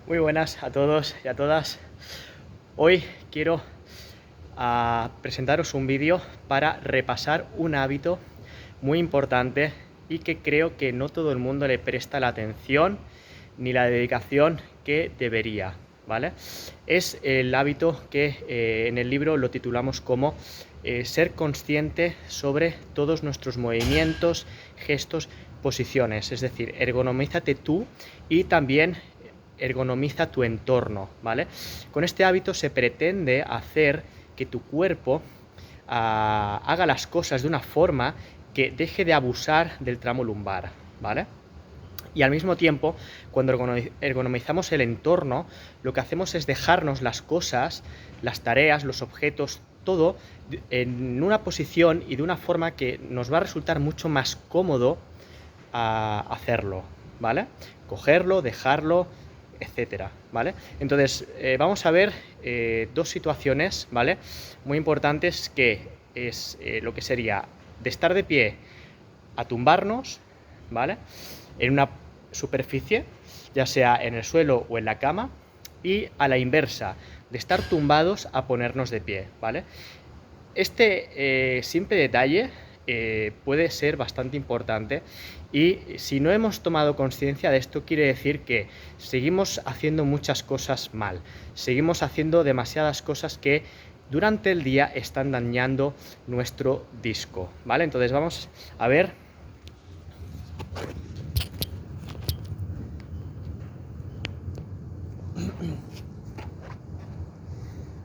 Muy buenas a todos y a todas. Hoy quiero presentaros un vídeo para repasar un hábito muy importante y que creo que no todo el mundo le presta la atención ni la dedicación que debería, ¿vale? Es el hábito que en el libro lo titulamos como ser consciente sobre todos nuestros movimientos, gestos, posiciones, es decir, ergonomízate tú y también ergonomiza tu entorno, ¿vale? Con este hábito se pretende hacer que tu cuerpo haga las cosas de una forma que deje de abusar del tramo lumbar, ¿vale? Y al mismo tiempo, cuando ergonomizamos el entorno, lo que hacemos es dejarnos las cosas, las tareas, los objetos, todo en una posición y de una forma que nos va a resultar mucho más cómodo hacerlo, ¿vale? Cogerlo, dejarlo, etcétera, ¿vale? Entonces, vamos a ver dos situaciones, ¿vale? Muy importantes, que es lo que sería de estar de pie a tumbarnos, ¿vale? En una superficie, ya sea en el suelo o en la cama, y a la inversa, de estar tumbados a ponernos de pie, ¿vale? Este simple detalle puede ser bastante importante, y si no hemos tomado conciencia de esto, quiere decir que seguimos haciendo muchas cosas mal, seguimos haciendo demasiadas cosas que durante el día están dañando nuestro disco, ¿vale? Entonces vamos a ver.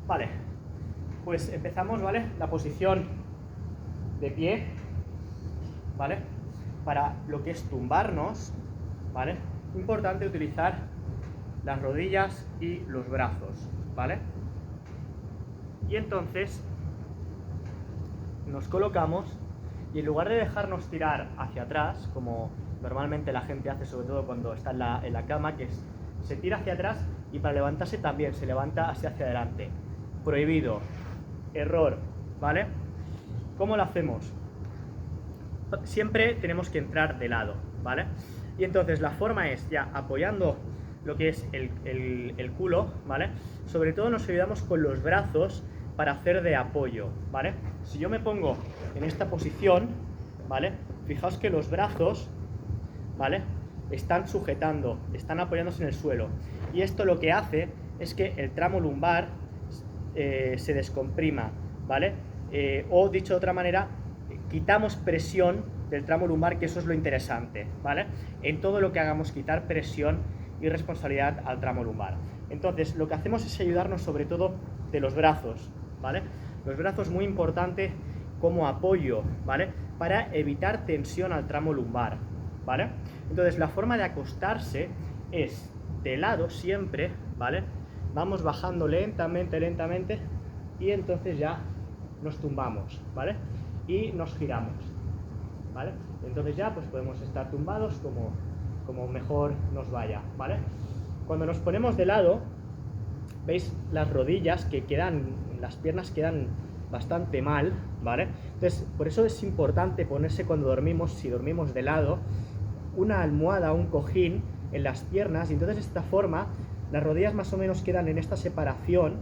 Vale, pues empezamos, ¿vale? La posición de pie, ¿vale? Para lo que es tumbarnos, ¿vale? Importante utilizar las rodillas y los brazos, ¿vale? Y entonces nos colocamos y en lugar de dejarnos tirar hacia atrás, como normalmente la gente hace, sobre todo cuando está en la cama, que se tira hacia atrás y para levantarse también se levanta hacia adelante. Prohibido, error, ¿vale? ¿Cómo lo hacemos? Siempre tenemos que entrar de lado, ¿vale? Y entonces la forma es ya apoyando lo que es el culo, ¿vale? Sobre todo nos ayudamos con los brazos para hacer de apoyo, ¿vale? Si yo me pongo en esta posición, ¿vale? Fijaos que los brazos, ¿vale? Están sujetando, están apoyándose en el suelo. Y esto lo que hace es que el tramo lumbar se descomprima, ¿vale? O dicho de otra manera, quitamos presión del tramo lumbar, que eso es lo interesante, ¿vale? En todo lo que hagamos, quitar presión y responsabilidad al tramo lumbar. Entonces, lo que hacemos es ayudarnos sobre todo de los brazos, ¿vale? Los brazos, muy importante como apoyo, ¿vale? Para evitar tensión al tramo lumbar, ¿vale? Entonces, la forma de acostarse es de lado siempre, ¿vale? Vamos bajando lentamente, lentamente, y entonces ya nos tumbamos, ¿vale? Y nos giramos, ¿vale? Entonces ya pues podemos estar tumbados como mejor nos vaya, ¿vale? Cuando nos ponemos de lado, veis las rodillas que quedan, las piernas quedan bastante mal, ¿vale? Entonces, por eso es importante ponerse cuando dormimos, si dormimos de lado, una almohada, un cojín en las piernas, y entonces de esta forma las rodillas más o menos quedan en esta separación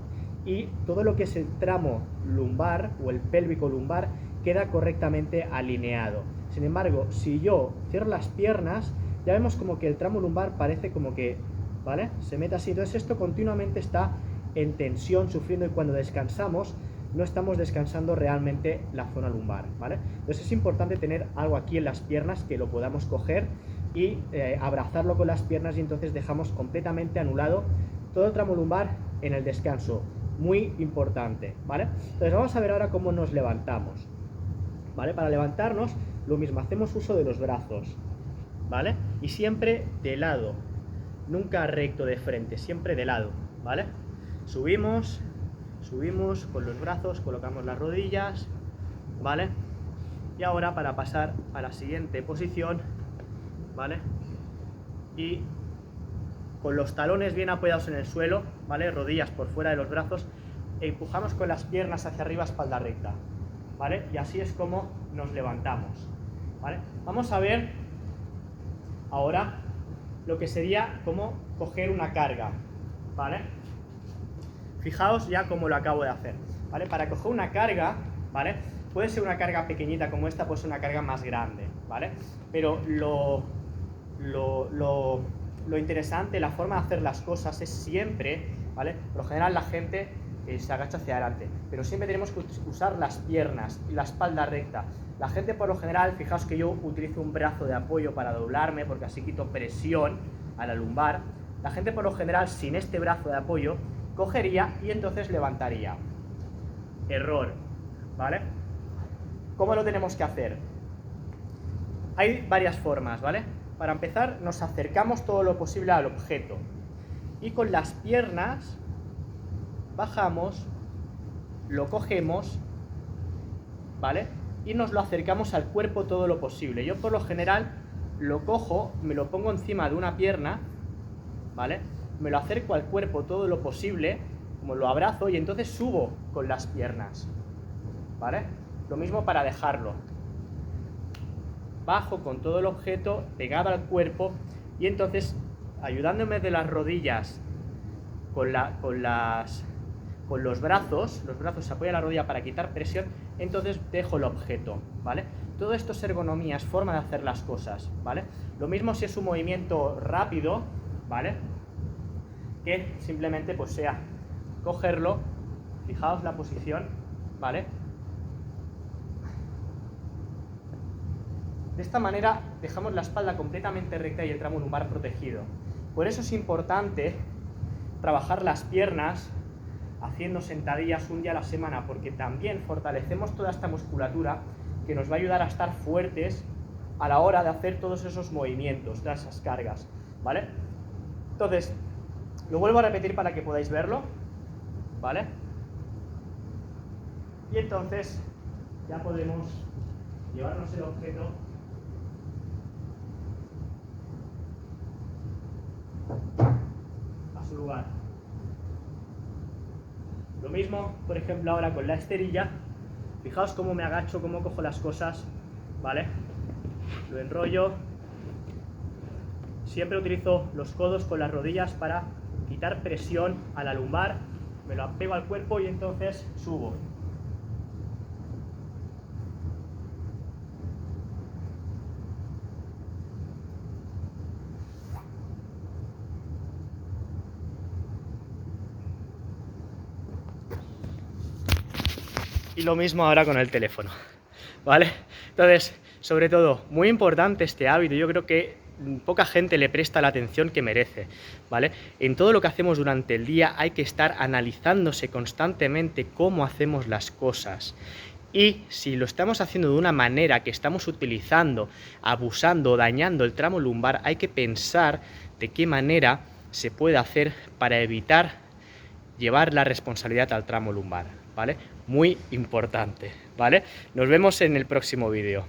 y todo lo que es el tramo lumbar o el pélvico lumbar queda correctamente alineado. Sin embargo, si yo cierro las piernas, ya vemos como que el tramo lumbar parece como que, ¿vale? Se mete así. Entonces esto continuamente está en tensión, sufriendo, y cuando descansamos no estamos descansando realmente la zona lumbar, ¿vale? Entonces es importante tener algo aquí en las piernas que lo podamos coger y abrazarlo con las piernas, y entonces dejamos completamente anulado todo el tramo lumbar en el descanso. Muy importante, ¿vale? Entonces vamos a ver ahora cómo nos levantamos, ¿vale? Para levantarnos, lo mismo, hacemos uso de los brazos, ¿vale? Y siempre de lado, nunca recto de frente, siempre de lado, ¿vale? Subimos con los brazos, colocamos las rodillas, ¿vale? Y ahora, para pasar a la siguiente posición, ¿vale? Y con los talones bien apoyados en el suelo, ¿vale? Rodillas por fuera de los brazos, e empujamos con las piernas hacia arriba, espalda recta, ¿vale? Y así es como nos levantamos, ¿vale? Vamos a ver ahora lo que sería como coger una carga, ¿vale? Fijaos ya cómo lo acabo de hacer, ¿vale? Para coger una carga, ¿vale? Puede ser una carga pequeñita como esta, puede ser una carga más grande, ¿vale? Pero lo interesante, la forma de hacer las cosas es siempre, ¿vale? Por lo general la gente se agacha hacia adelante, pero siempre tenemos que usar las piernas y la espalda recta. La gente por lo general, fijaos que yo utilizo un brazo de apoyo para doblarme, porque así quito presión a la lumbar. La gente por lo general sin este brazo de apoyo cogería y entonces levantaría. Error, ¿vale? ¿Cómo lo tenemos que hacer? Hay varias formas, ¿vale? Para empezar, nos acercamos todo lo posible al objeto y con las piernas bajamos, lo cogemos, ¿vale? Y nos lo acercamos al cuerpo todo lo posible. Yo por lo general lo cojo, me lo pongo encima de una pierna, ¿vale? Me lo acerco al cuerpo todo lo posible, como lo abrazo y entonces subo con las piernas, ¿vale? Lo mismo para dejarlo. Bajo con todo el objeto pegado al cuerpo y entonces ayudándome de las rodillas con los brazos se apoya la rodilla para quitar presión, entonces dejo el objeto, ¿vale? Todo esto es ergonomía, es forma de hacer las cosas, ¿vale? Lo mismo si es un movimiento rápido, ¿vale? Que simplemente pues sea cogerlo, fijaos la posición, ¿vale? De esta manera dejamos la espalda completamente recta y el tramo lumbar protegido. Por eso es importante trabajar las piernas haciendo sentadillas un día a la semana, porque también fortalecemos toda esta musculatura que nos va a ayudar a estar fuertes a la hora de hacer todos esos movimientos, todas esas cargas, ¿vale? Entonces, lo vuelvo a repetir para que podáis verlo, ¿vale? Y entonces ya podemos llevarnos el objeto a su lugar. Lo mismo, por ejemplo, ahora con la esterilla. Fijaos cómo me agacho, cómo cojo las cosas, ¿vale? Lo enrollo. Siempre utilizo los codos con las rodillas para quitar presión a la lumbar. Me lo apego al cuerpo y entonces subo. Y lo mismo ahora con el teléfono, ¿vale? Entonces, sobre todo, muy importante este hábito. Yo creo que poca gente le presta la atención que merece, ¿vale? En todo lo que hacemos durante el día hay que estar analizándose constantemente cómo hacemos las cosas. Y si lo estamos haciendo de una manera que estamos utilizando, abusando, dañando el tramo lumbar, hay que pensar de qué manera se puede hacer para evitar llevar la responsabilidad al tramo lumbar, ¿vale? Muy importante, ¿vale? Nos vemos en el próximo vídeo.